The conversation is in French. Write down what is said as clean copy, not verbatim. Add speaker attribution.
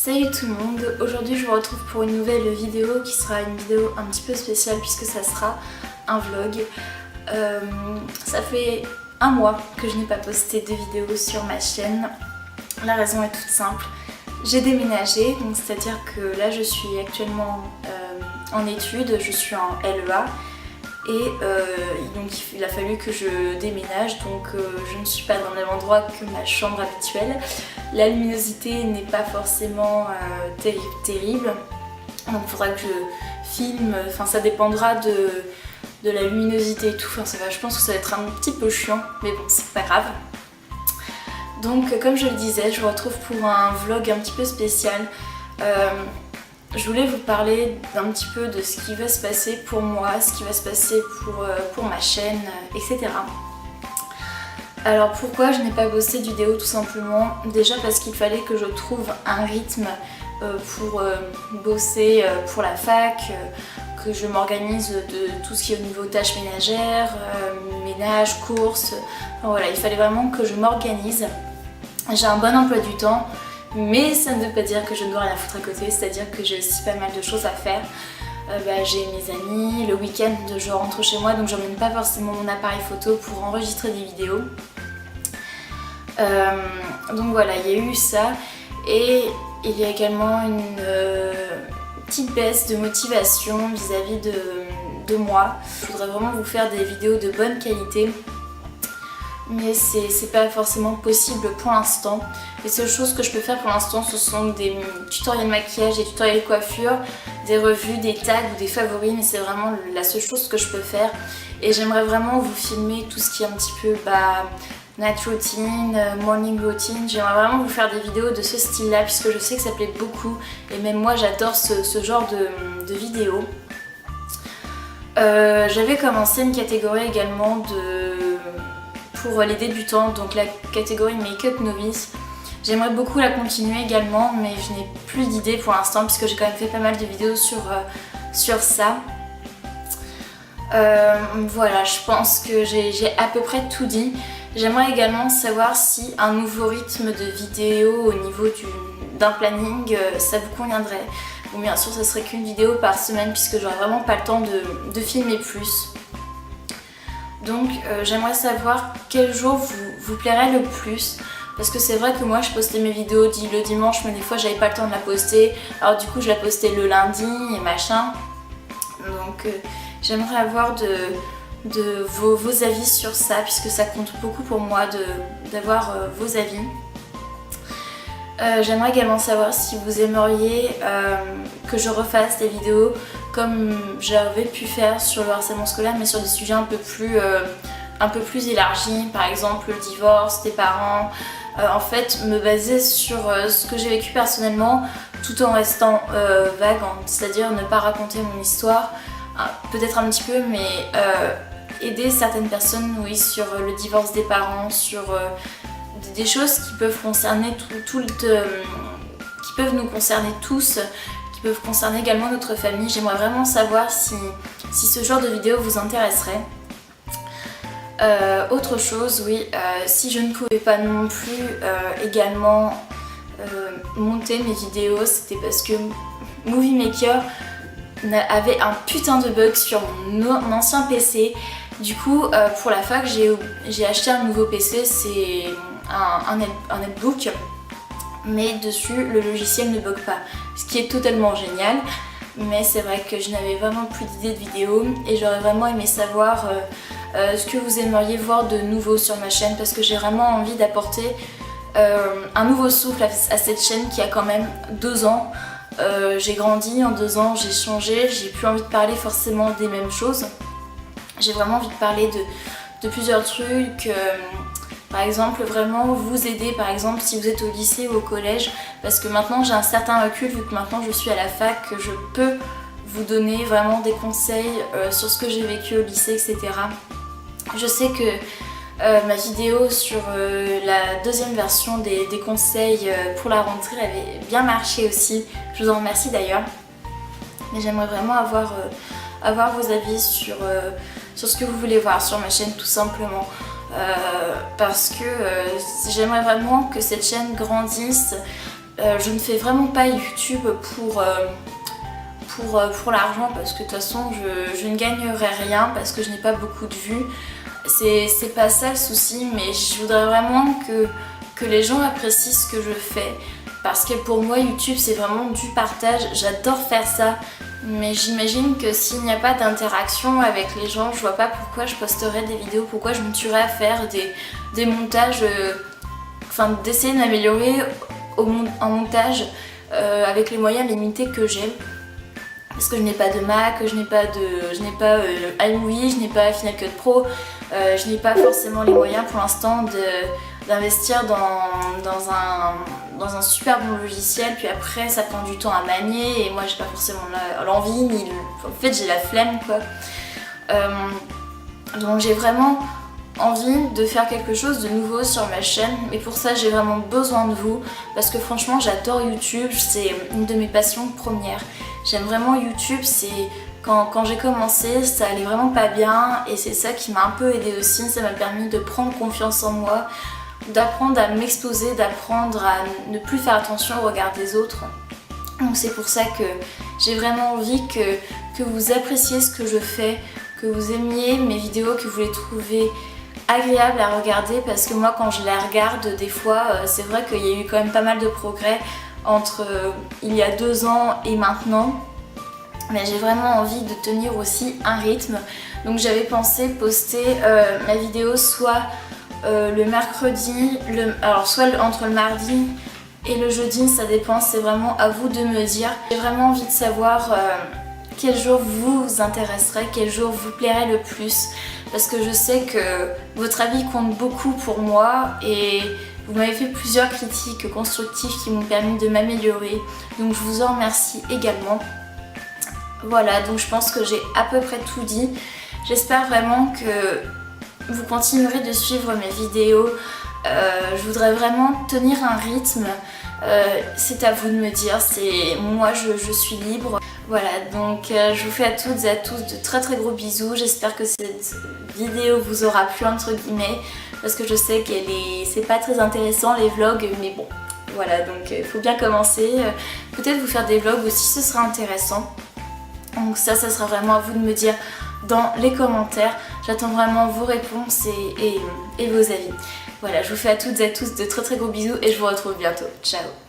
Speaker 1: Salut tout le monde, aujourd'hui je vous retrouve pour une nouvelle vidéo qui sera une vidéo un petit peu spéciale puisque ça sera un vlog. Ça fait un mois que je n'ai pas posté de vidéo sur ma chaîne. La raison est toute simple, j'ai déménagé, donc c'est-à-dire que là je suis actuellement en études, je suis en LEA et donc il a fallu que je déménage, donc je ne suis pas dans le même endroit que ma chambre habituelle. La luminosité n'est pas forcément terrible, donc il faudra que je filme, enfin ça dépendra de la luminosité et tout, enfin ça va, je pense que ça va être un petit peu chiant, mais bon c'est pas grave. Donc comme je le disais, je vous retrouve pour un vlog un petit peu spécial. Je voulais vous parler d'un petit peu de ce qui va se passer pour moi, ce qui va se passer pour ma chaîne, etc. Alors pourquoi je n'ai pas posté de vidéo? Tout simplement, déjà parce qu'il fallait que je trouve un rythme pour bosser pour la fac, que je m'organise de tout ce qui est au niveau tâches ménagères, ménage, courses, enfin, voilà, il fallait vraiment que je m'organise. J'ai un bon emploi du temps, mais ça ne veut pas dire que je ne dois rien foutre à côté, c'est-à-dire que j'ai aussi pas mal de choses à faire. J'ai mes amis, le week-end je rentre chez moi donc j'emmène pas forcément mon appareil photo pour enregistrer des vidéos. Donc voilà, il y a eu ça et il y a également une petite baisse de motivation vis-à-vis de moi. Je voudrais vraiment vous faire des vidéos de bonne qualité, mais c'est pas forcément possible pour l'instant. Les seules choses que je peux faire pour l'instant, ce sont des tutoriels de maquillage, des tutoriels de coiffure, des revues, des tags ou des favoris, mais c'est vraiment la seule chose que je peux faire. Et j'aimerais vraiment vous filmer tout ce qui est un petit peu night routine, morning routine. J'aimerais vraiment vous faire des vidéos de ce style-là, puisque je sais que ça plaît beaucoup, et même moi j'adore ce genre de vidéos. J'avais commencé une catégorie également pour les débutants, donc la catégorie Make-up Novice. J'aimerais beaucoup la continuer également, mais je n'ai plus d'idées pour l'instant puisque j'ai quand même fait pas mal de vidéos sur ça. Voilà, je pense que j'ai à peu près tout dit. J'aimerais également savoir si un nouveau rythme de vidéo au niveau d'un planning, ça vous conviendrait. Bon, bien sûr, ça serait qu'une vidéo par semaine puisque j'aurais vraiment pas le temps de filmer plus. Donc j'aimerais savoir quel jour vous plairait le plus, parce que c'est vrai que moi je postais mes vidéos le dimanche, mais des fois j'avais pas le temps de la poster, alors du coup je la postais le lundi et machin. Donc j'aimerais avoir vos avis sur ça, puisque ça compte beaucoup pour moi d'avoir vos avis. J'aimerais également savoir si vous aimeriez que je refasse des vidéos comme j'avais pu faire sur le harcèlement scolaire, mais sur des sujets un peu plus élargis, par exemple le divorce des parents. En fait, me baser sur ce que j'ai vécu personnellement tout en restant vague, c'est-à-dire ne pas raconter mon histoire, peut-être un petit peu, mais aider certaines personnes, oui, sur le divorce des parents, sur des choses qui peuvent concerner qui peuvent nous concerner tous, qui peuvent concerner également notre famille. J'aimerais vraiment savoir si ce genre de vidéo vous intéresserait. Autre chose, oui, si je ne pouvais pas non plus également monter mes vidéos, c'était parce que Movie Maker avait un putain de bug sur mon ancien PC. Du coup, pour la fac, j'ai acheté un nouveau PC, c'est un netbook, mais dessus le logiciel ne bug pas, ce qui est totalement génial. Mais c'est vrai que je n'avais vraiment plus d'idées de vidéos et j'aurais vraiment aimé savoir ce que vous aimeriez voir de nouveau sur ma chaîne, parce que j'ai vraiment envie d'apporter un nouveau souffle à cette chaîne qui a quand même 2 ans. J'ai grandi en 2 ans, j'ai changé, j'ai plus envie de parler forcément des mêmes choses. J'ai vraiment envie de parler de plusieurs trucs. Par exemple, vraiment vous aider, par exemple si vous êtes au lycée ou au collège, parce que maintenant j'ai un certain recul, vu que maintenant je suis à la fac, que je peux vous donner vraiment des conseils sur ce que j'ai vécu au lycée, etc. Je sais que ma vidéo sur la deuxième version des conseils pour la rentrée avait bien marché aussi, je vous en remercie d'ailleurs. Mais j'aimerais vraiment avoir vos avis sur ce que vous voulez voir sur ma chaîne, tout simplement. Parce que j'aimerais vraiment que cette chaîne grandisse, Je ne fais vraiment pas YouTube pour l'argent, parce que de toute façon je ne gagnerai rien parce que je n'ai pas beaucoup de vues. C'est pas ça le souci, mais je voudrais vraiment que les gens apprécient ce que je fais, parce que pour moi YouTube c'est vraiment du partage, j'adore faire ça, mais j'imagine que s'il n'y a pas d'interaction avec les gens, je vois pas pourquoi je posterais des vidéos, pourquoi je me tuerais à faire des montages, enfin d'essayer de m'améliorer en montage avec les moyens limités que j'ai. Parce que je n'ai pas de Mac, je n'ai pas iMovie, je n'ai pas Final Cut Pro, je n'ai pas forcément les moyens pour l'instant d'investir dans un super bon logiciel, puis après ça prend du temps à manier et moi j'ai pas forcément l'envie, en fait j'ai la flemme quoi. Donc j'ai vraiment envie de faire quelque chose de nouveau sur ma chaîne, mais pour ça j'ai vraiment besoin de vous, parce que franchement j'adore YouTube, c'est une de mes passions premières. J'aime vraiment YouTube, c'est quand j'ai commencé ça allait vraiment pas bien et c'est ça qui m'a un peu aidée aussi, ça m'a permis de prendre confiance en moi, d'apprendre à m'exposer, d'apprendre à ne plus faire attention au regard des autres. Donc c'est pour ça que j'ai vraiment envie que vous appréciez ce que je fais, que vous aimiez mes vidéos, que vous les trouvez agréable à regarder, parce que moi quand je les regarde des fois c'est vrai qu'il y a eu quand même pas mal de progrès entre il y a 2 ans et maintenant, mais j'ai vraiment envie de tenir aussi un rythme. Donc j'avais pensé poster ma vidéo soit le mercredi, alors soit entre le mardi et le jeudi, ça dépend, c'est vraiment à vous de me dire. J'ai vraiment envie de savoir quel jour vous intéresserait, quel jour vous plairait le plus, parce que je sais que votre avis compte beaucoup pour moi et vous m'avez fait plusieurs critiques constructives qui m'ont permis de m'améliorer, donc je vous en remercie également. Voilà, donc je pense que j'ai à peu près tout dit. J'espère vraiment que vous continuerez de suivre mes vidéos. Je voudrais vraiment tenir un rythme. C'est à vous de me dire, moi je suis libre. Voilà, donc je vous fais à toutes et à tous de très très gros bisous. J'espère que cette vidéo vous aura plu entre guillemets, parce que je sais que c'est pas très intéressant les vlogs, mais bon, voilà, donc il faut bien commencer. Peut-être vous faire des vlogs aussi, ce sera intéressant. Donc ça sera vraiment à vous de me dire dans les commentaires. J'attends vraiment vos réponses et vos avis. Voilà, je vous fais à toutes et à tous de très très gros bisous et je vous retrouve bientôt. Ciao!